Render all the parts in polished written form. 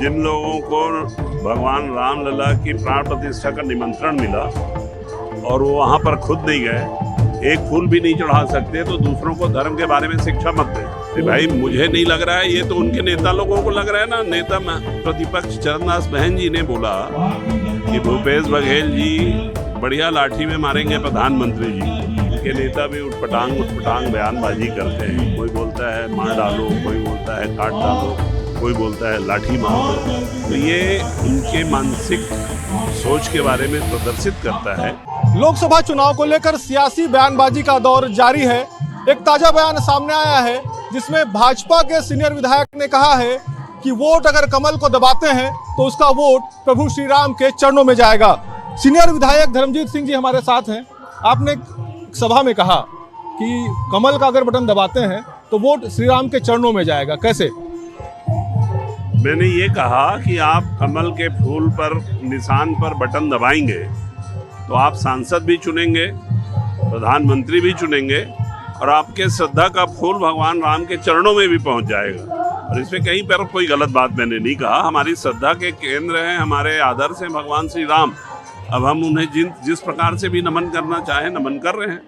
जिन लोगों को भगवान रामलला की प्राण प्रतिष्ठा का निमंत्रण मिला और वो वहाँ पर खुद नहीं गए, एक फूल भी नहीं चढ़ा सकते, तो दूसरों को धर्म के बारे में शिक्षा मत दें। भाई मुझे नहीं लग रहा है, ये तो उनके नेता लोगों को लग रहा है ना। नेता प्रतिपक्ष चरणदास महंत जी ने बोला कि भूपेश बघेल जी बढ़िया लाठी में मारेंगे प्रधानमंत्री जी। के नेता भी उठपटांग बयानबाजी करते हैं। कोई बोलता है मार डालो, कोई बोलता है काट डालो, कोई बोलता है लाठी मार दो। तो ये उनके मानसिक सोच के बारे में प्रदर्शित करता है। लोकसभा चुनाव को लेकर सियासी बयानबाजी का दौर जारी है। एक ताजा बयान सामने आया है जिसमें भाजपा के सीनियर विधायक ने कहा है कि वोट अगर कमल को दबाते हैं तो उसका वोट प्रभु श्री राम के चरणों में जाएगा। सीनियर विधायक धर्मजीत सिंह जी हमारे साथ हैं। आपने सभा में कहा कि कमल का अगर बटन दबाते हैं तो वोट श्री राम के चरणों में जाएगा, कैसे? मैंने ये कहा कि आप कमल के फूल पर निशान पर बटन दबाएंगे तो आप सांसद भी चुनेंगे, प्रधानमंत्री भी चुनेंगे और आपके श्रद्धा का फूल भगवान राम के चरणों में भी पहुंच जाएगा। और इसमें कहीं पर कोई गलत बात मैंने नहीं कहा। हमारी श्रद्धा के केंद्र हैं, हमारे आदर्श हैं भगवान श्री राम। अब हम उन्हें जिस प्रकार से भी नमन करना चाहें नमन कर रहे हैं।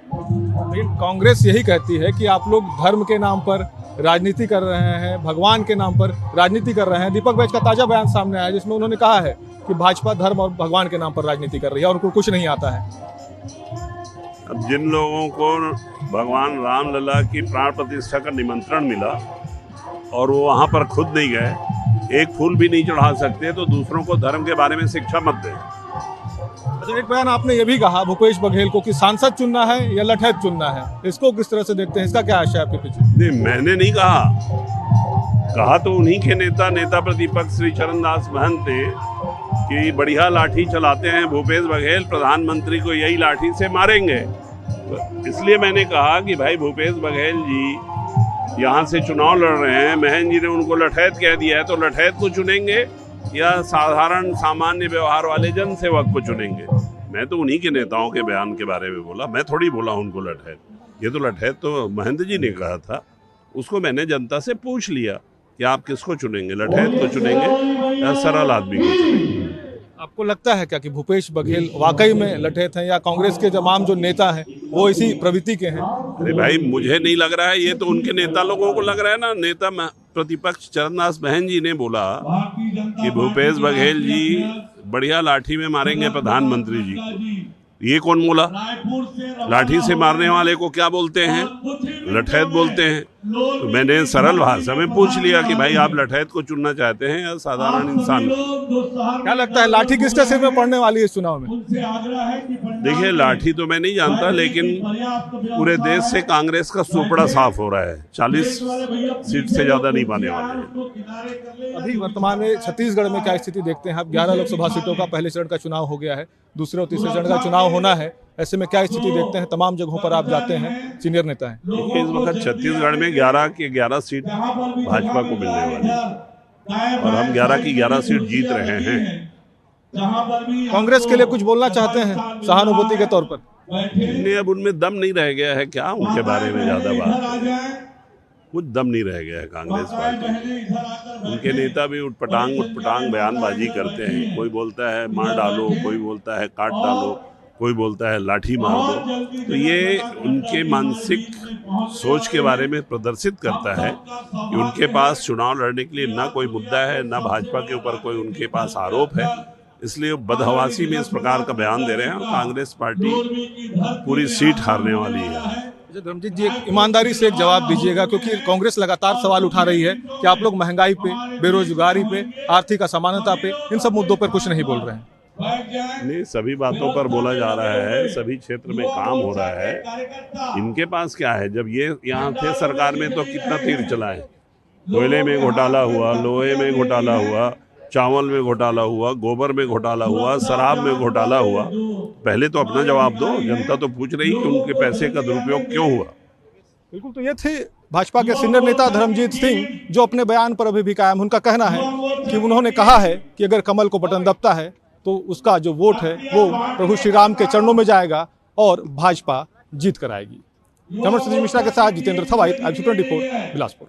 लेकिन कांग्रेस यही कहती है कि आप लोग धर्म के नाम पर राजनीति कर रहे हैं, भगवान के नाम पर राजनीति कर रहे हैं। दीपक बैज का ताजा बयान सामने आया जिसमें उन्होंने कहा है कि भाजपा धर्म और भगवान के नाम पर राजनीति कर रही है और उनको कुछ नहीं आता है। अब जिन लोगों को भगवान रामलला की प्राण प्रतिष्ठा का निमंत्रण मिला और वो वहाँ पर खुद नहीं गए, एक फूल भी नहीं चढ़ा सकते, तो दूसरों को धर्म के बारे में शिक्षा मत दें। अच्छा, एक बयान आपने ये भी कहा भूपेश बघेल को कि सांसद चुनना है या लठैत चुनना है, इसको किस तरह से देखते हैं? इसका क्या आशय है आपके पीछे? नहीं, मैंने नहीं कहा तो उन्हीं के नेता प्रतिपक्ष श्री चरणदास महंत ने कि बढ़िया लाठी चलाते हैं भूपेश बघेल, प्रधानमंत्री को यही लाठी से मारेंगे। तो इसलिए मैंने कहा कि भाई भूपेश बघेल जी यहाँ से चुनाव लड़ रहे हैं, महंत जी ने उनको लठैत कह दिया है, तो लठैत को चुनेंगे या साधारण सामान्य व्यवहार वाले जन सेवक को चुनेंगे? मैं तो उन्हीं के नेताओं के बयान के बारे में बोला, मैं थोड़ी बोला उनको लठैत। ये तो लठैत तो महंत जी ने कहा था, उसको मैंने जनता से पूछ लिया कि आप किसको चुनेंगे, लठैत को चुनेंगे या सरल आदमी को चुनेंगे? आपको लगता है क्या कि भूपेश बघेल वाकई में लठैत हैं या कांग्रेस के तमाम जो नेता हैं वो इसी प्रवृत्ति के हैं? अरे भाई मुझे नहीं लग रहा है, ये तो उनके नेता लोगों को लग रहा है ना। नेता प्रतिपक्ष चरणदास महंत जी ने बोला कि भूपेश बघेल जी बढ़िया लाठी में मारेंगे प्रधानमंत्री जी। ये कौन बोला? लाठी से मारने वाले को क्या बोलते हैं? लठैत बोलते हैं। तो मैंने सरल भाषा में पूछ लिया कि भाई आप लठैत को चुनना चाहते हैं या साधारण इंसान? क्या लगता है लाठी किसके सिर में पड़ने वाली है इस चुनाव में? देखिए, लाठी तो मैं नहीं जानता, लेकिन पूरे देश से कांग्रेस का सुपड़ा साफ हो रहा है। 40 सीट से ज्यादा नहीं पाने वाले हैं। अभी वर्तमान में छत्तीसगढ़ में क्या स्थिति देखते हैं आप? 11 लोकसभा सीटों का पहले चरण का चुनाव हो गया है, दूसरे और तीसरे चरण का चुनाव होना है। ऐसे में क्या स्थिति देखते हैं? तमाम जगहों पर आप जाते हैं, सीनियर नेता हैं। इस वक्त छत्तीसगढ़ में 11 की 11 सीट भाजपा को मिलने वाली है और हम 11 की 11 सीट जीत रहे हैं। कांग्रेस के लिए कुछ बोलना चाहते हैं सहानुभूति के तौर पर? नहीं, अब उनमें दम नहीं रह गया है। क्या उनके बारे में ज्यादा बात? कुछ दम नहीं रह गया है कांग्रेस पार्टी। उनके नेता भी उठपटांग बयानबाजी करते हैं। कोई बोलता है मार डालो, कोई बोलता है काट डालो, कोई बोलता है लाठी मार दो। तो ये उनके मानसिक सोच के बारे में प्रदर्शित करता है कि उनके पास चुनाव लड़ने के लिए ना कोई मुद्दा है, ना भाजपा के ऊपर कोई उनके पास आरोप है। इसलिए बदहवासी में इस प्रकार का बयान दे रहे हैं। कांग्रेस पार्टी पूरी सीट हारने वाली है। धर्मजीत जी, एक ईमानदारी से एक जवाब दीजिएगा, क्योंकि कांग्रेस लगातार सवाल उठा रही है कि आप लोग महंगाई पे, बेरोजगारी पे, आर्थिक असमानता पे, इन सब मुद्दों पर कुछ नहीं बोल रहे हैं। नहीं, सभी बातों पर बोला जा रहा है, सभी क्षेत्र में काम हो रहा है। इनके पास क्या है? जब ये यहाँ थे सरकार में तो कितना तीर चला है। कोयले में घोटाला हुआ, लोहे में घोटाला हुआ, चावल में घोटाला हुआ, गोबर में घोटाला हुआ, शराब में घोटाला हुआ। पहले तो अपना जवाब दो। जनता तो पूछ रही कि उनके पैसे का दुरुपयोग क्यों हुआ। बिल्कुल, तो ये थे भाजपा के सीनियर नेता धर्मजीत सिंह, जो अपने बयान पर अभी भी कायम। उनका कहना है कि उन्होंने कहा है कि अगर कमल को बटन दबता है तो उसका जो वोट है वो प्रभु श्री राम के चरणों में जाएगा और भाजपा जीत कर आएगी। कैमरा संजीव मिश्रा के साथ जितेंद्र थवाइत, IBC 24, बिलासपुर।